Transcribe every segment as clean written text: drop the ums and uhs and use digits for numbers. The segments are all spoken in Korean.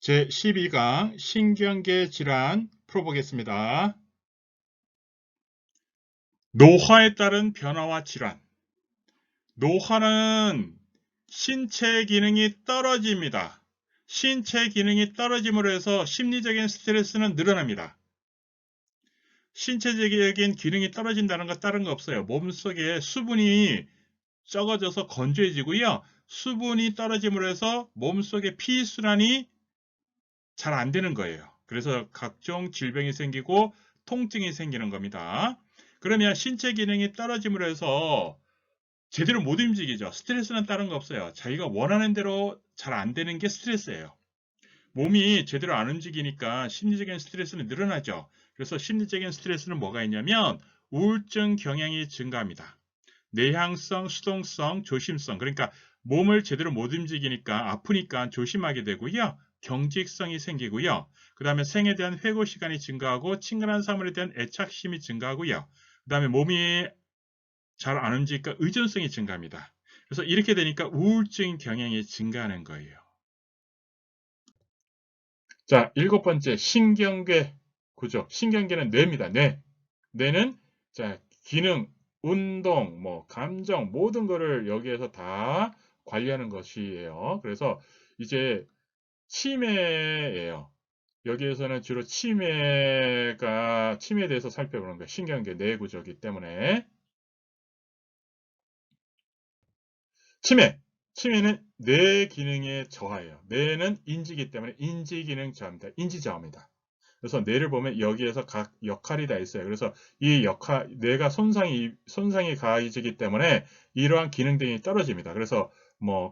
제12강 신경계 질환 풀어보겠습니다. 노화에 따른 변화와 질환. 노화는 신체 기능이 떨어집니다. 신체 기능이 떨어짐으로 해서 심리적인 스트레스는 늘어납니다. 신체적인 기능이 떨어진다는 거 다른 거 없어요. 몸속에 수분이 적어져서 건조해지고요. 수분이 떨어짐으로 해서 몸속에 피순환이 잘 안 되는 거예요. 그래서 각종 질병이 생기고 통증이 생기는 겁니다. 그러면 신체 기능이 떨어짐으로 해서 제대로 못 움직이죠. 스트레스는 다른 거 없어요. 자기가 원하는 대로 잘 안 되는 게 스트레스예요. 몸이 제대로 안 움직이니까 심리적인 스트레스는 늘어나죠. 그래서 심리적인 스트레스는 뭐가 있냐면 우울증 경향이 증가합니다. 내향성, 수동성, 조심성. 그러니까 몸을 제대로 못 움직이니까 아프니까 조심하게 되고요. 경직성이 생기고요. 그 다음에 생에 대한 회고 시간이 증가하고 친근한 사물에 대한 애착심이 증가하고요. 그 다음에 몸이 잘 안 움직이니까 의존성이 증가합니다. 그래서 이렇게 되니까 우울증 경향이 증가하는 거예요. 자, 7번째 신경계 구조. 신경계는 뇌입니다. 뇌. 뇌는 자, 기능, 운동, 감정 모든 거를 여기에서 다 관리하는 것이에요. 그래서 이제 치매예요. 여기에서는 주로 치매에 대해서 살펴보는 거예요. 신경계 뇌 구조이기 때문에. 치매는 뇌 기능의 저하예요. 뇌는 인지기 때문에 인지 기능 저하입니다. 인지 저하입니다. 그래서 뇌를 보면 여기에서 각 역할이 다 있어요. 그래서 이 뇌가 손상이 가해지기 때문에 이러한 기능 등이 떨어집니다. 그래서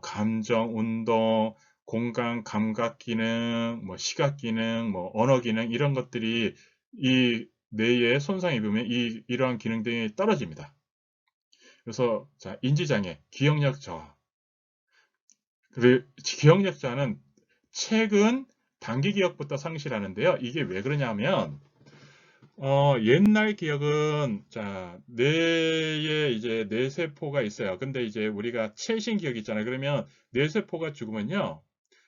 감정, 운동, 공간, 감각 기능, 시각 기능, 언어 기능 이런 것들이 이 뇌에 손상이 입으면 이러한 기능 등이 떨어집니다. 그래서 자, 인지장애, 기억력 저하. 기억력 저하는 최근 단기 기억부터 상실하는데요. 이게 왜 그러냐면 옛날 기억은 자 뇌에 이제 뇌세포가 있어요. 근데 이제 우리가 최신 기억이 있잖아요. 그러면 뇌세포가 죽으면요,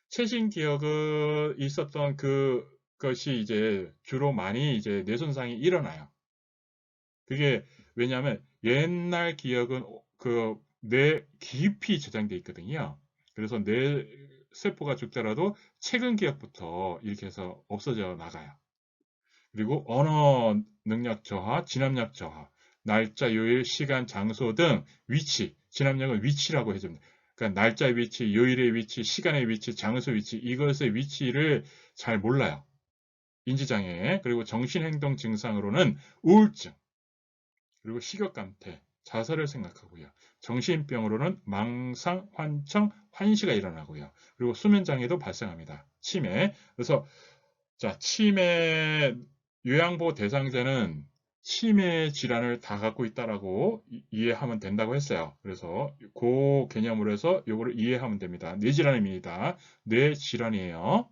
최신 기억은 있었던 그것이 이제 주로 많이 이제 뇌 손상이 일어나요. 그게 왜냐하면 옛날 기억은 뇌 깊이 저장돼 있거든요. 그래서 뇌 세포가 죽더라도 최근 기억부터 이렇게 해서 없어져 나가요. 그리고 언어 능력 저하, 진압력 저하, 날짜, 요일, 시간, 장소 등 위치, 진압력은 위치라고 해줍니다. 그러니까 날짜의 위치, 요일의 위치, 시간의 위치, 장소 위치, 이것의 위치를 잘 몰라요. 인지장애, 그리고 정신행동 증상으로는 우울증, 그리고 식욕감퇴, 자살을 생각하고요. 정신병으로는 망상, 환청, 환시가 일어나고요. 그리고 수면장애도 발생합니다. 치매. 그래서 자, 치매 요양보호 대상자는 치매 질환을 다 갖고 있다라고 이해하면 된다고 했어요. 그래서 그 개념으로 해서 이거를 이해하면 됩니다. 뇌질환입니다. 뇌질환이에요.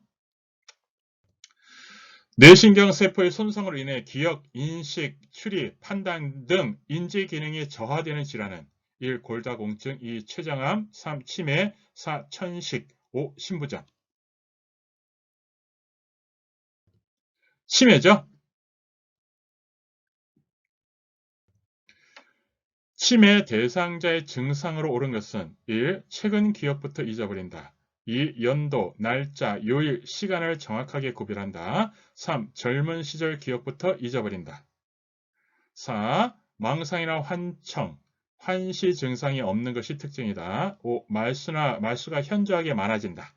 뇌신경세포의 손상으로 인해 기억, 인식, 추리, 판단 등 인지 기능이 저하되는 질환은 1. 골다공증, 2. 췌장암, 3. 치매, 4. 천식, 5. 신부전. 치매죠. 치매 대상자의 증상으로 옳은 것은 1. 최근 기억부터 잊어버린다. 2. 연도, 날짜, 요일, 시간을 정확하게 구별한다. 3. 젊은 시절 기억부터 잊어버린다. 4. 망상이나 환청, 환시 증상이 없는 것이 특징이다. 5. 말수가 현저하게 많아진다.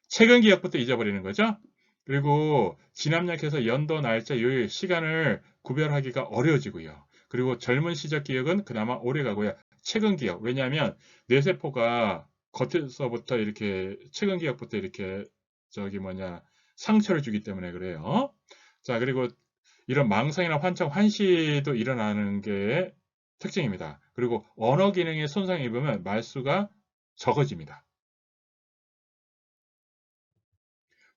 최근 기억부터 잊어버리는 거죠. 그리고 진압력해서 연도, 날짜, 요일, 시간을 구별하기가 어려워지고요. 그리고 젊은 시절 기억은 그나마 오래 가고요. 최근 기억, 왜냐하면 뇌세포가 겉에서부터 이렇게 최근 기억부터 이렇게 상처를 주기 때문에 그래요. 자, 그리고 이런 망상이나 환청, 환시도 일어나는 게 특징입니다. 그리고 언어 기능에 손상이 입으면 말수가 적어집니다.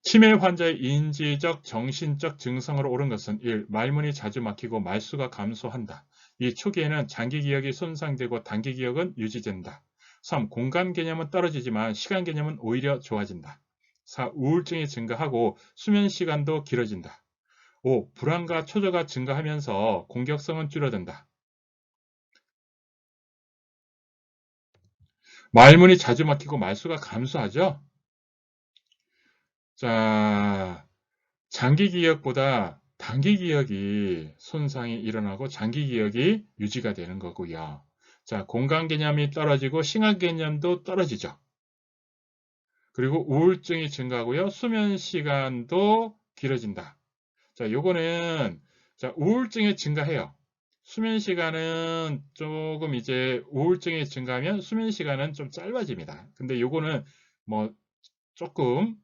치매 환자의 인지적, 정신적 증상으로 옳은 것은 1. 말문이 자주 막히고 말수가 감소한다. 2. 초기에는 장기 기억이 손상되고 단기 기억은 유지된다. 3. 공간 개념은 떨어지지만 시간 개념은 오히려 좋아진다. 4. 우울증이 증가하고 수면 시간도 길어진다. 5. 불안과 초조가 증가하면서 공격성은 줄어든다. 말문이 자주 막히고 말수가 감소하죠? 자, 장기 기억보다 단기 기억이 손상이 일어나고 장기 기억이 유지가 되는 거고요. 자, 공간 개념이 떨어지고 시간 개념도 떨어지죠. 그리고 우울증이 증가하고요. 수면 시간도 길어진다. 자, 요거는 자, 우울증이 증가해요. 수면 시간은 조금 이제 우울증이 증가하면 수면 시간은 좀 짧아집니다. 근데 요거는 뭐 조금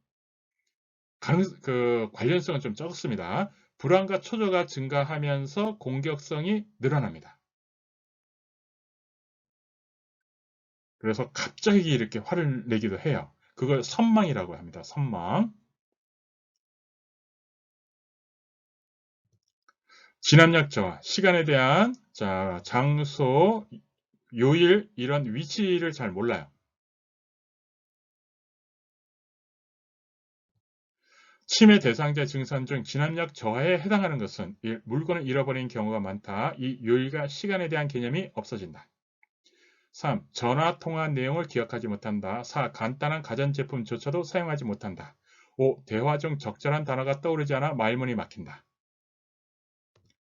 관련성은 좀 적습니다. 불안과 초조가 증가하면서 공격성이 늘어납니다. 그래서 갑자기 이렇게 화를 내기도 해요. 그걸 선망이라고 합니다. 선망. 진압력 저하, 시간에 대한 장소, 요일 이런 위치를 잘 몰라요. 침해 대상자 증상 중 진압력 저하에 해당하는 것은 1. 물건을 잃어버린 경우가 많다. 2. 요일과 시간에 대한 개념이 없어진다. 3. 전화 통화 내용을 기억하지 못한다. 4. 간단한 가전제품조차도 사용하지 못한다. 5. 대화 중 적절한 단어가 떠오르지 않아 말문이 막힌다.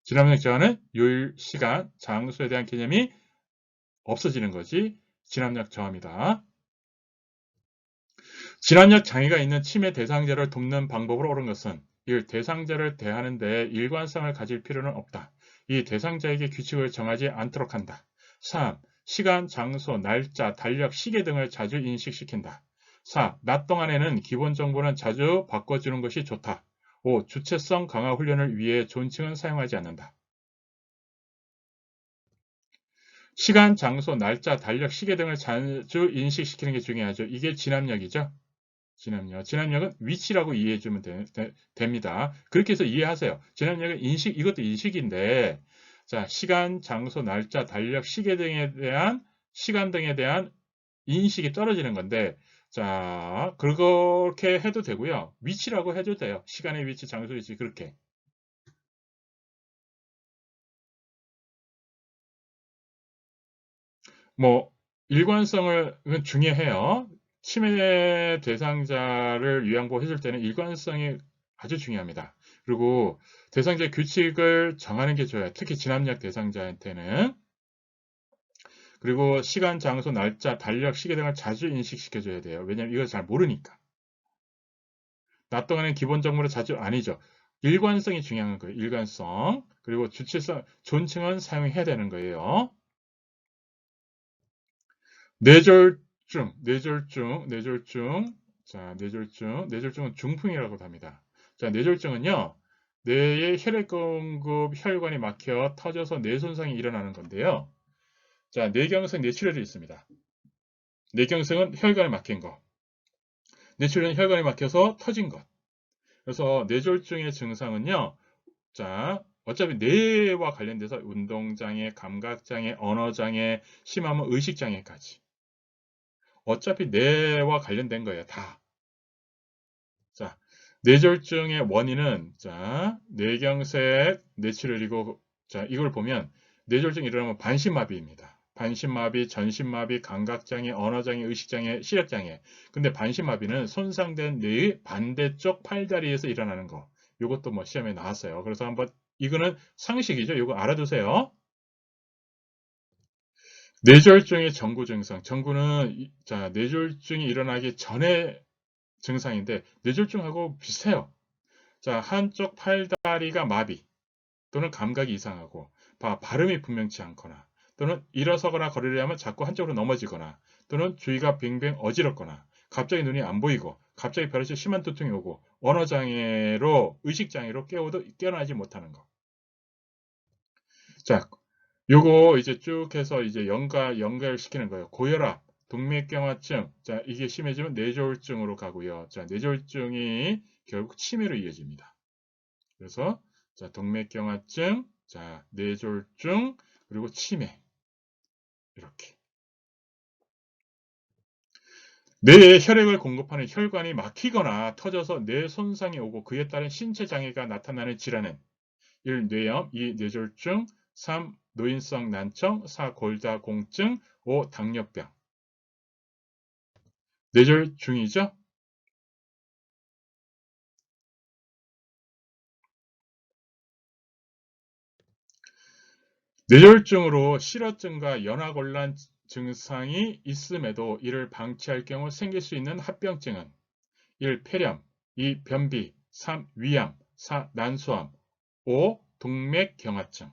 진압력 저하는 요일, 시간, 장소에 대한 개념이 없어지는 것이 진압력 저하입니다. 진압력 장애가 있는 치매 대상자를 돕는 방법으로 옳은 것은 1. 대상자를 대하는데 일관성을 가질 필요는 없다. 2. 대상자에게 규칙을 정하지 않도록 한다. 3. 시간, 장소, 날짜, 달력, 시계 등을 자주 인식시킨다. 4. 낮 동안에는 기본 정보는 자주 바꿔주는 것이 좋다. 5. 주체성 강화 훈련을 위해 존칭은 사용하지 않는다. 시간, 장소, 날짜, 달력, 시계 등을 자주 인식시키는 게 중요하죠. 이게 진압력이죠. 진압력은 위치라고 이해해 주면 됩니다. 그렇게 해서 이해하세요. 진압력은 인식, 이것도 인식인데, 자, 시간, 장소, 날짜, 달력, 시계 등에 대한, 시간 등에 대한 인식이 떨어지는 건데, 자, 그렇게 해도 되고요. 위치라고 해도 돼요. 시간의 위치, 장소 위치, 그렇게. 뭐, 일관성을 중요해요. 치매 대상자를 요양보호 해줄 때는 일관성이 아주 중요합니다. 그리고 대상자 규칙을 정하는 게 좋아요. 특히 진압력 대상자한테는. 그리고 시간, 장소, 날짜, 달력, 시계 등을 자주 인식시켜줘야 돼요. 왜냐하면 이걸 잘 모르니까. 낮 동안엔 기본 정보를 자주 아니죠. 일관성이 중요한 거예요. 일관성. 그리고 주체성, 존칭은 사용해야 되는 거예요. 뇌졸중. 자, 뇌졸중은 중풍이라고 합니다. 자, 뇌졸중은요, 뇌의 혈액 공급 혈관이 막혀 터져서 뇌 손상이 일어나는 건데요. 자, 뇌경색, 뇌출혈이 있습니다. 뇌경색은 혈관이 막힌 거. 뇌출혈은 혈관이 막혀서 터진 것. 그래서 뇌졸중의 증상은요, 자, 어차피 뇌와 관련돼서 운동장애, 감각장애, 언어장애, 심하면 의식장애까지. 어차피 뇌와 관련된 거예요. 다. 자, 뇌졸중의 원인은 자, 뇌경색, 뇌출혈이고 자, 이걸 보면 뇌졸중이 일어나면 반신마비입니다. 반신마비, 전신마비, 감각장애, 언어장애, 의식장애, 시력장애. 근데 반신마비는 손상된 뇌의 반대쪽 팔다리에서 일어나는 거. 이것도 뭐 시험에 나왔어요. 그래서 한번 이거는 상식이죠. 이거 알아두세요. 뇌졸중의 전구 증상. 전구는 자, 뇌졸중이 일어나기 전에 증상인데 뇌졸중하고 비슷해요. 자, 한쪽 팔다리가 마비 또는 감각이 이상하고 발음이 분명치 않거나 또는 일어서거나 걸으려면 자꾸 한쪽으로 넘어지거나 또는 주위가 빙빙 어지럽거나 갑자기 눈이 안 보이고 갑자기 벼락치 심한 두통이 오고 언어장애로 의식장애로 깨워도 깨어나지 못하는 거. 자, 요거 이제 쭉 해서 이제 연결시키는 거예요. 고혈압, 동맥경화증. 자, 이게 심해지면 뇌졸중으로 가고요. 자, 뇌졸중이 결국 치매로 이어집니다. 그래서 자, 동맥경화증, 자, 뇌졸중, 그리고 치매. 이렇게. 뇌에 혈액을 공급하는 혈관이 막히거나 터져서 뇌 손상이 오고 그에 따른 신체 장애가 나타나는 질환은 1. 뇌염, 2. 뇌졸중, 3. 노인성 난청, 4. 골다공증, 5. 당뇨병. 뇌졸중이죠? 뇌졸중으로 실어증과 연화곤란 증상이 있음에도 이를 방치할 경우 생길 수 있는 합병증은 1. 폐렴, 2. 변비, 3. 위암, 4. 난소암, 5. 동맥경화증.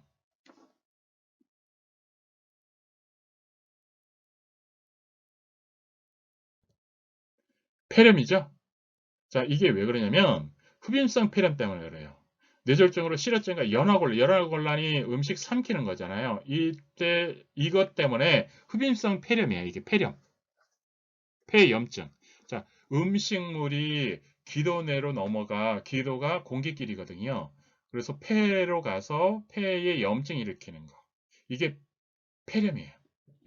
폐렴이죠? 자, 이게 왜 그러냐면 흡임성 폐렴 때문에 그래요. 뇌졸중으로 실어증과 연화곤란이 음식 삼키는 거잖아요. 이것 때문에 흡임성 폐렴이에요. 이게 폐렴. 폐염증. 자, 음식물이 기도 내로 넘어가 기도가 공기길이거든요. 그래서 폐로 가서 폐에 염증 일으키는 거. 이게 폐렴이에요.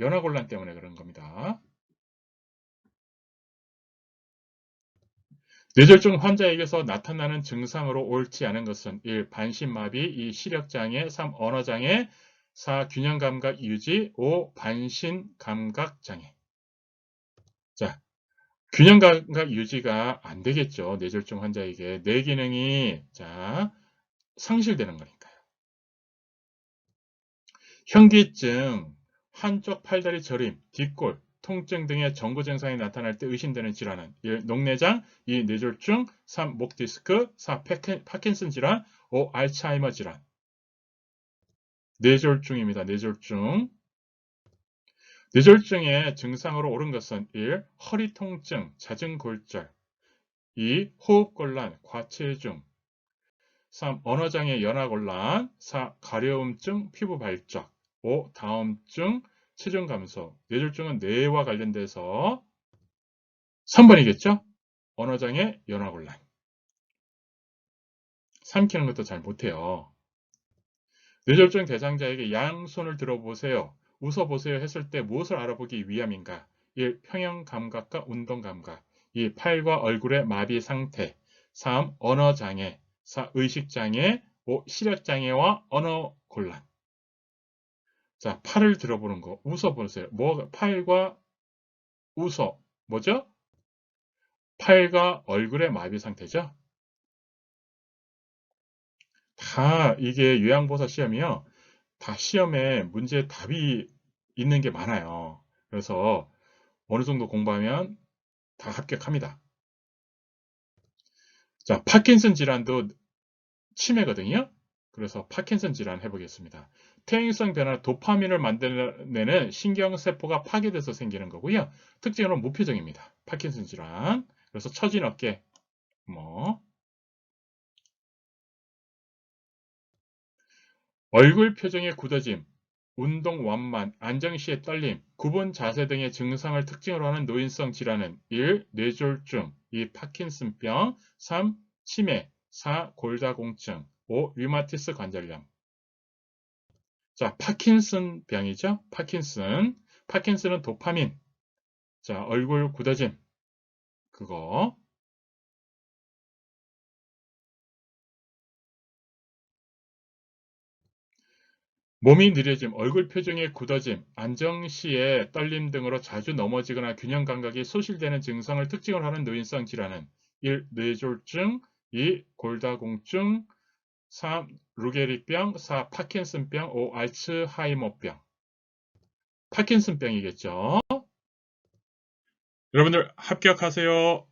연화곤란 때문에 그런 겁니다. 뇌졸중 환자에게서 나타나는 증상으로 옳지 않은 것은 1. 반신마비, 2. 시력장애, 3. 언어장애, 4. 균형감각 유지, 5. 반신감각장애. 자, 균형감각 유지가 안 되겠죠. 뇌졸중 환자에게 뇌 기능이 상실되는 거니까요. 현기증, 한쪽 팔다리 저림, 뒷골, 통증 등의 전구 증상이 나타날 때 의심되는 질환은 1. 녹내장, 2. 뇌졸중, 3. 목 디스크, 4. 파킨슨 질환, 5. 알츠하이머 질환. 뇌졸중입니다. 뇌졸중. 뇌졸중의 증상으로 옳은 것은 1. 허리 통증, 잦은 골절, 2. 호흡곤란, 과체중, 3. 언어장애 연화곤란, 4. 가려움증, 피부 발작, 5. 다음증, 체중 감소. 뇌졸중은 뇌와 관련돼서 3번이겠죠? 언어장애 연화곤란. 삼키는 것도 잘 못해요. 뇌졸중 대상자에게 양손을 들어보세요. 웃어보세요 했을 때 무엇을 알아보기 위함인가? 1. 평형감각과 운동감각, 2. 팔과 얼굴의 마비 상태, 3. 언어장애, 4. 의식장애, 5. 시력장애와 언어곤란. 자, 팔을 들어보는 거, 웃어보세요. 팔과 웃어, 뭐죠? 팔과 얼굴의 마비 상태죠? 다 이게 요양보사 시험이요. 다 시험에 문제 답이 있는 게 많아요. 그래서 어느 정도 공부하면 다 합격합니다. 자, 파킨슨 질환도 치매거든요. 그래서 파킨슨 질환 해보겠습니다. 퇴행성 변화 도파민을 만들어내는 신경세포가 파괴돼서 생기는 거고요. 특징으로 무표정입니다. 파킨슨 질환. 그래서 처진 어깨, 얼굴 표정의 굳어짐, 운동 완만, 안정 시의 떨림, 구분 자세 등의 증상을 특징으로 하는 노인성 질환은 1. 뇌졸중, 2. 파킨슨병, 3. 치매, 4. 골다공증, 5. 류마티스 관절염. 자, 파킨슨 병이죠. 파킨슨. 파킨슨은 도파민. 자, 얼굴 굳어짐. 그거. 몸이 느려짐, 얼굴 표정의 굳어짐, 안정 시에 떨림 등으로 자주 넘어지거나 균형 감각이 소실되는 증상을 특징으로 하는 노인성 질환은 1. 뇌졸중, 2. 골다공증, 3. 루게릭병, 4. 파킨슨병, 5. 알츠하이머병. 파킨슨병이겠죠. 여러분들 합격하세요.